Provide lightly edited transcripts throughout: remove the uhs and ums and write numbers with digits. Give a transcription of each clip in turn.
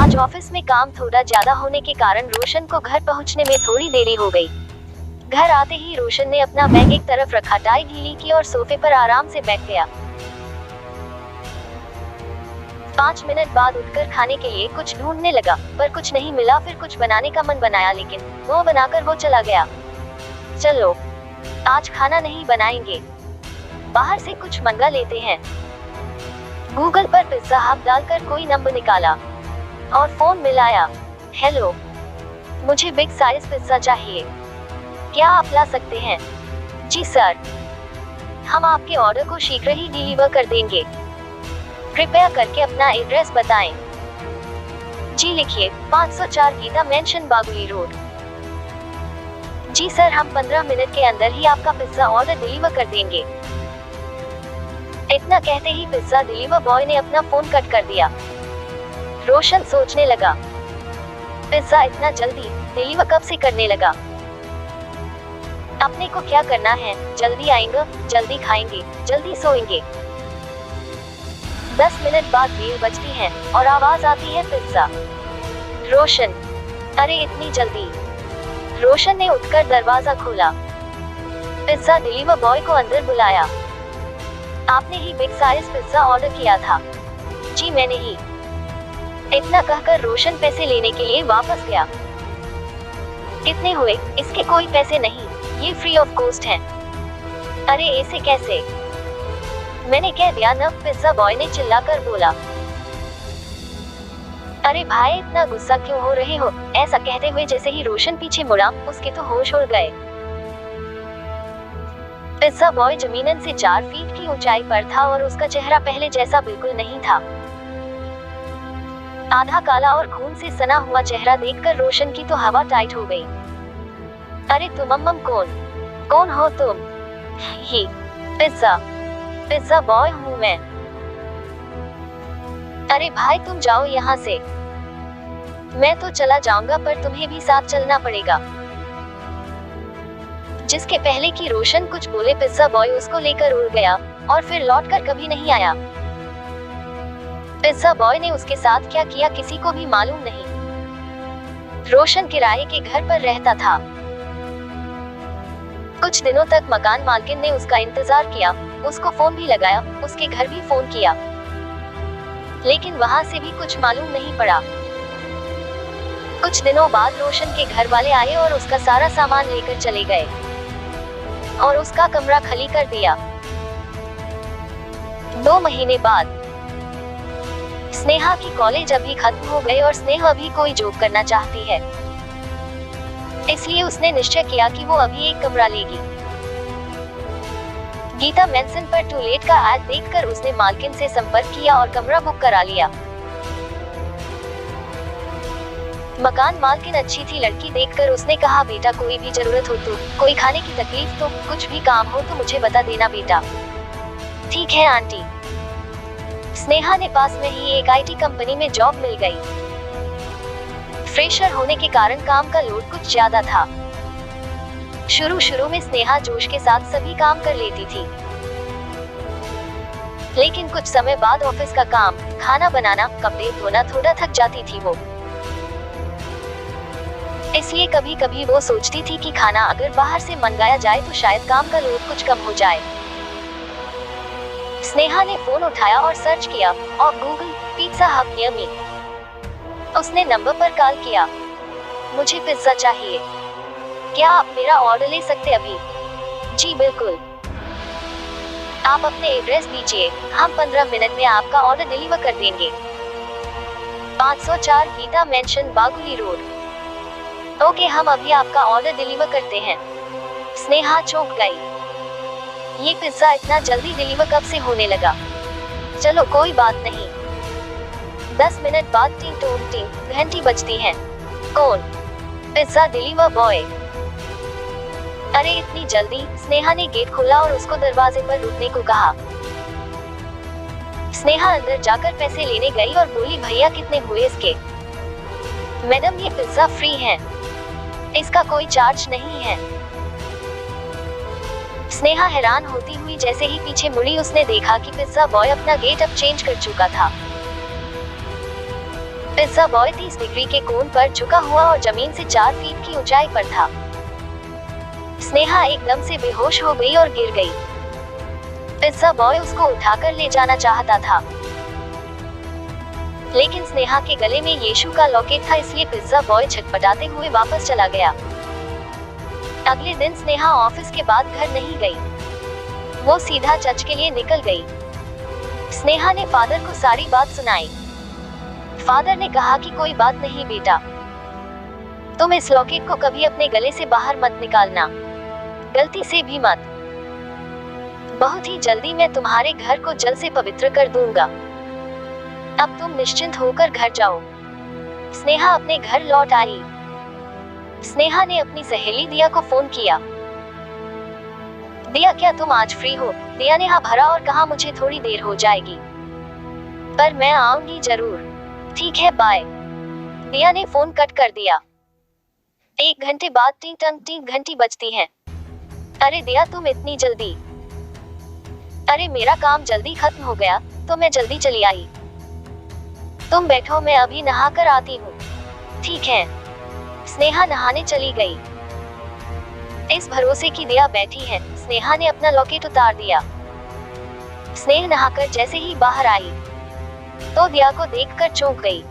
आज ऑफिस में काम थोड़ा ज्यादा होने के कारण रोशन को घर पहुंचने में थोड़ी देरी हो गई। घर आते ही रोशन ने अपना बैग एक तरफ रखा, टाई ढीली की और सोफे पर आराम से बैठ गया। 5 मिनट बाद उठकर खाने के लिए कुछ ढूंढने लगा, पर कुछ नहीं मिला। फिर कुछ बनाने का मन बनाया, लेकिन वो बनाकर वो चला गया। चलो आज खाना नहीं बनाएंगे, बाहर से कुछ मंगा लेते हैं। गूगल पर पिज्जा हब डालकर कोई नंबर निकाला और फोन मिलाया। हेलो, मुझे बिग साइज पिज्जा चाहिए, क्या आप ला सकते हैं? जी सर, हम आपके ऑर्डर को शीघ्र ही डिलीवर कर देंगे। कृपया करके अपना एड्रेस बताएं। जी लिखिए, 504 गीता मेंशन, बागुली रोड। जी सर, हम 15 मिनट के अंदर ही आपका पिज्जा ऑर्डर डिलीवर कर देंगे। इतना कहते ही पिज्जा डिलीवर बॉय ने अपना फोन कट कर दिया। रोशन सोचने लगा, पिज्जा इतना जल्दी डिलीवर कब से करने लगा? अपने को क्या करना है, जल्दी आएंगे, जल्दी खाएंगे, जल्दी सोएंगे। 10 मिनट बाद बेल बजती है और आवाज आती है पिज्जा। रोशन, अरे इतनी जल्दी? रोशन ने उठकर दरवाजा खोला। पिज्जा डिलीवर बॉय को अंदर बुलाया। आपने ही बिग साइज पिज्जा ऑर्डर किया था? जी मैंने ही। इतना कहकर रोशन पैसे लेने के लिए वापस गया। कितने हुए? इसके कोई पैसे नहीं, ये फ्री ऑफ कॉस्ट है। अरे ऐसे कैसे? मैंने कह दिया न, पिज्जा बॉय ने चिल्लाकर बोला। अरे भाई इतना गुस्सा क्यों हो रहे हो? ऐसा कहते हुए जैसे ही रोशन पीछे मुड़ा, उसके तो होश उड़ गए। पिज्जा बॉय जमीनन से 4 फीट की ऊंचाई पर था और उसका चेहरा पहले जैसा बिल्कुल नहीं था। आधा काला और खून से सना हुआ चेहरा देखकर रोशन की तो हवा टाइट हो गई। अरे तुम अम्मम कौन हो तुम? ही पिज्जा बॉय हूँ मैं। अरे भाई तुम जाओ यहाँ से। मैं तो चला जाऊंगा, पर तुम्हें भी साथ चलना पड़ेगा। जिसके पहले कि रोशन कुछ बोले, पिज्जा बॉय उसको लेकर उड़ गया और फिर लौटकर कभी नहीं आया। पिज्जा बॉय ने उसके साथ क्या किया किसी को भी मालूम नहीं। रोशन किराए के घर पर रहता था। कुछ दिनों तक मकान मालकिन ने उसका इंतजार किया, उसको फोन भी लगाया, उसके घर भी फोन किया, लेकिन वहां से भी कुछ मालूम नहीं पड़ा। कुछ दिनों बाद रोशन के घर वाले आए और उसका सारा सामान लेकर चले गए और उसका कमरा खाली कर दिया। 2 महीने बाद स्नेहा की कॉलेज अभी खत्म हो गई और स्नेहा अभी कोई जॉब करना चाहती है, इसलिए उसने निश्चय किया कि वो अभी एक कमरा लेगी। गीता मेंशन पर टू लेट का ऐड देखकर उसने मालकिन से संपर्क किया और कमरा बुक करा लिया। मकान मालकिन अच्छी थी लड़की देखकर उसने कहा, बेटा कोई भी जरूरत हो तो, कोई खाने की तकलीफ तो, कुछ भी काम हो तो मुझे बता देना बेटा। ठीक है आंटी। स्नेहा ने पास में ही एक आईटी कंपनी में जॉब मिल गई। फ्रेशर होने के कारण काम का लोड कुछ ज्यादा था। शुरू में स्नेहा जोश के साथ सभी काम कर लेती थी, लेकिन कुछ समय बाद ऑफिस का काम, खाना बनाना, कपड़े धोना थोड़ा थक जाती थी वो। इसलिए कभी कभी वो सोचती थी कि खाना अगर बाहर से मंगाया जाए तो शायद काम का लोड कुछ कम हो जाए। स्नेहा ने फोन उठाया और सर्च किया और Google pizza hub near me. उसने नंबर पर कॉल किया। मुझे पिज्जा चाहिए, क्या आप मेरा ऑर्डर ले सकते अभी? जी बिल्कुल। आप अपने एड्रेस दीजिए, हम 15 मिनट में आपका ऑर्डर डिलीवर कर देंगे। 504 गीता मेंशन, बागुली रोड। ओके, हम अभी आपका ऑर्डर डिलीवर करते हैं। स्नेहा चौंक गई। ये पिज्जा इतना जल्दी डिलीवर कब से होने लगा? चलो कोई बात नहीं। 10 मिनट बाद टिंग टोंग टिंग घंटी बजती है। कौन? Pizza deliver boy. अरे इतनी जल्दी? स्नेहा ने गेट खोला और उसको दरवाजे पर रुकने को कहा। स्नेहा अंदर जाकर पैसे लेने गई और बोली, भैया कितने हुए इसके? मैडम ये पिज्जा फ्री है, इसका कोई चार्ज नहीं है। स्नेहा हैरान होती हुई जैसे ही पीछे मुड़ी उसने देखा कि पिज्जा बॉय अपना गेट अब चेंज कर चुका था। पिज्जा बॉय 30 डिग्री के कोण पर झुका हुआ और जमीन से 4 फीट की ऊंचाई पर था। स्नेहा एकदम से बेहोश हो गई और गिर गई। पिज्जा बॉय उसको उठाकर ले जाना चाहता था, लेकिन स्नेहा के गले में यीशु का लॉकेट था, इसलिए पिज्जा बॉय छटपटाते हुए वापस चला गया। अगले दिन स्नेहा ऑफिस के बाद घर नहीं गई, वो सीधा चर्च के लिए निकल गई। स्नेहा ने फादर को सारी बात सुनाई। फादर ने कहा कि कोई बात नहीं बेटा, तुम इस लॉकेट को कभी अपने गले से बाहर मत निकालना, गलती से भी मत। बहुत ही जल्दी मैं तुम्हारे घर को जल से पवित्र कर दूंगा। अब तुम निश्चिंत होकर घर जाओ। स्नेहा अपने घर लौट आई। स्नेहा ने अपनी सहेली दिया को फोन किया। दिया, क्या तुम आज फ्री हो? दिया ने हाँ भरा और कहा मुझे थोड़ी देर हो जाएगी, पर मैं आऊंगी जरूर। ठीक है, बाय। दिया ने फोन कट कर दिया। 1 घंटे बाद टिंग टंग टिंग घंटी बजती है। अरे दिया, तुम इतनी जल्दी? अरे मेरा काम जल्दी खत्म हो गया तो मैं जल्दी चली आई। तुम बैठो, मैं अभी नहा कर आती हूँ। ठीक है। स्नेहा नहाने चली गई। इस भरोसे की दिया बैठी है। स्नेहा ने अपना लॉकेट उतार दिया। स्नेह नहाकर जैसे ही बाहर आई तो दिया को देखकर चौंक गई।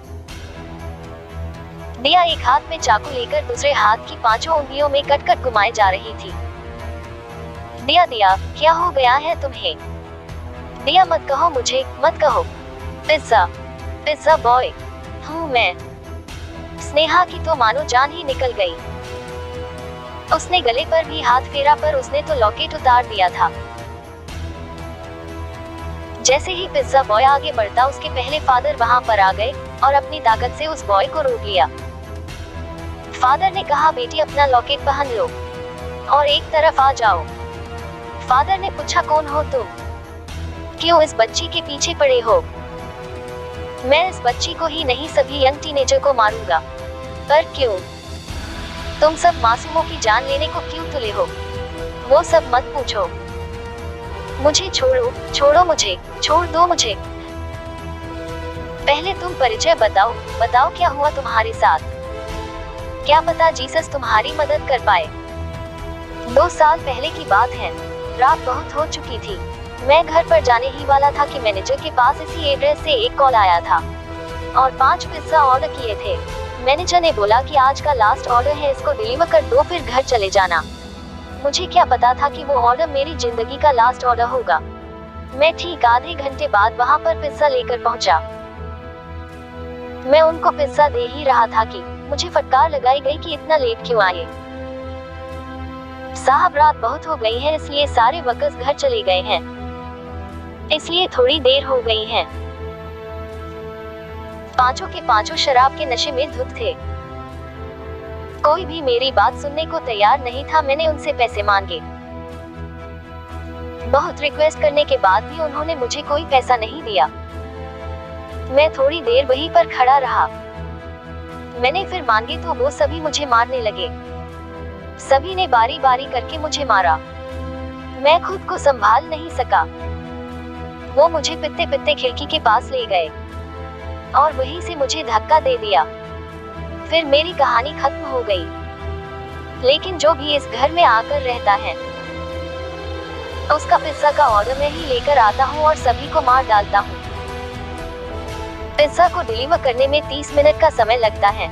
दिया एक हाथ में चाकू लेकर दूसरे हाथ की 5 उंगलियों में कट घुमाए जा रही थी। दिया, दिया क्या हो गया है तुम्हें? दिया, मत कहो मुझे, मत कहो। पिज्जा बॉय हूँ मैं। स्नेहा की तो मानो जान ही निकल गई। उसने गले पर भी हाथ फेरा, पर उसने तो लॉकेट उतार दिया था। जैसे ही पिज्जा बॉय आगे बढ़ता, उसके पहले फादर वहां पर आ गए और अपनी ताकत से उस बॉय को रोक लिया। फादर ने कहा, बेटी अपना लॉकेट पहन लो और एक तरफ आ जाओ। फादर ने पूछा, कौन हो तुम? क्यों इस बच्ची के पीछे पड़े हो? मैं इस बच्ची को ही नहीं, सभी यंग टीनेजर को मारूंगा। पर क्यों? तुम सब मासूमों की जान लेने को क्यों तुले हो? वो सब मत पूछो। मुझे छोड़ो, छोड़ो मुझे, छोड़ दो मुझे। पहले तुम परिचय बताओ, बताओ क्या हुआ तुम्हारे साथ? क्या पता जीसस तुम्हारी मदद कर पाए। 2 साल पहले की बात है। रात बहुत हो चुकी थी। मैं घर पर जाने ही वाला था कि मैनेजर के पास इसी एड्रेस से एक कॉल आया था और 5 पिज्जा ऑर्डर किए थे। मैनेजर ने बोला कि आज का लास्ट ऑर्डर है, इसको डिलीवर कर दो, फिर घर चले जाना। मुझे क्या पता था कि वो ऑर्डर मेरी जिंदगी का लास्ट ऑर्डर होगा। मैं ठीक आधे घंटे बाद वहां पर पिज्जा लेकर पहुंचा। मैं उनको पिज्जा दे ही रहा था कि मुझे फटकार लगाई गई कि इतना लेट क्यों आए। साहब, रात बहुत हो गई है, इसलिए सारे वर्कर्स घर चले गए हैं, इसलिए थोड़ी देर हो गई है। पांचों के पांचों शराब के नशे में धुत थे। कोई भी मेरी बात सुनने को तैयार नहीं था। मैंने उनसे पैसे मांगे। बहुत रिक्वेस्ट करने के बाद भी उन्होंने मुझे कोई पैसा नहीं दिया। मैं थोड़ी देर वहीं पर खड़ा रहा। मैंने फिर मांगे तो वो सभी मुझे मारने लगे। सभी ने बारी बारी करके मुझे मारा। मैं खुद को संभाल नहीं सका। वो मुझे पित्ते पित्ते खिड़की के पास ले गए और वहीं से मुझे धक्का दे दिया। फिर मेरी कहानी खत्म हो गई। लेकिन जो भी इस घर में आकर रहता है, उसका पिज्जा का ऑर्डर मैं ही लेकर आता हूँ और सभी को मार डालता हूँ। पिज्जा को डिलीवर करने में 30 मिनट का समय लगता है,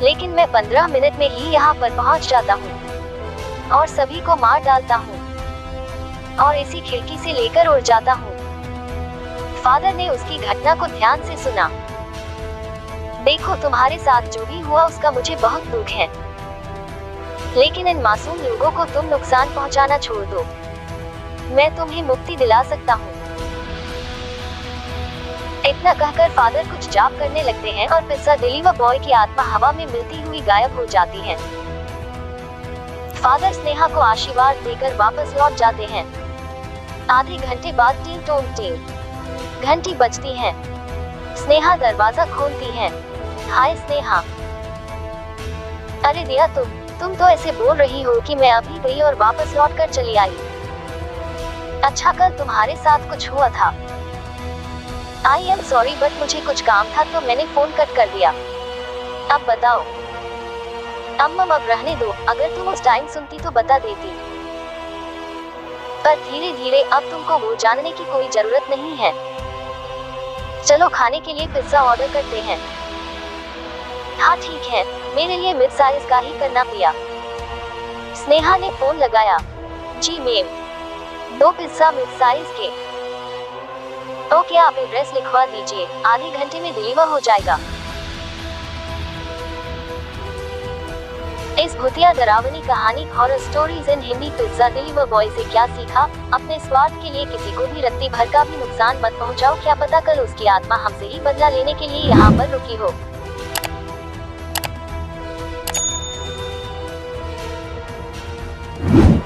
लेकिन मैं 15 मिनट में ही यहाँ पर पहुँच जाता हूँ और सभी को मार डालता हूँ और इसी खिड़की से लेकर उड़ जाता हूँ। फादर ने उसकी घटना को ध्यान से सुना। देखो, तुम्हारे साथ जो भी हुआ उसका मुझे बहुत दुख है, लेकिन इन मासूम लोगों को तुम नुकसान पहुंचाना छोड़ दो। मैं तुम्हें मुक्ति दिला सकता हूँ। इतना कहकर फादर कुछ जाप करने लगते हैं और पिज्जा डिलीवर बॉय की आत्मा हवा में मिलती हुई गायब हो जाती है। फादर स्नेहा को आशीर्वाद देकर वापस लौट जाते हैं। आधे घंटे बाद टिंग टोंग टिंग घंटी बजती है। स्नेहा दरवाजा खोलती है। हाय स्नेहा। अरे दिया, तुम तो ऐसे बोल रही हो कि मैं अभी गई और वापस लौट कर चली आई। अच्छा, कल तुम्हारे साथ कुछ हुआ था? आई एम सॉरी बट मुझे कुछ काम था तो मैंने फोन कट कर दिया। अब बताओ। अम्मम अब रहने दो, अगर तुम उस टाइम सुनती तो बता देती। पर धीरे धीरे अब तुमको वो जानने की कोई जरूरत नहीं है। चलो खाने के लिए पिज्जा ऑर्डर करते हैं। हाँ ठीक है, मेरे लिए मिड साइज का ही करना पिया। स्नेहा ने फोन लगाया। जी मैम, 2 पिज्जा मिड साइज के। ओके आप एड्रेस लिखवा दीजिए, आधे घंटे में डिलीवर हो जाएगा। इस भूतिया डरावनी कहानी horror stories in Hindi pizza deliver boy से क्या सीखा? अपने स्वार्थ के लिए किसी को भी रत्ती भर का भी नुकसान मत पहुंचाओ, क्या पता कल उसकी आत्मा हमसे ही बदला लेने के लिए यहाँ पर रुकी हो।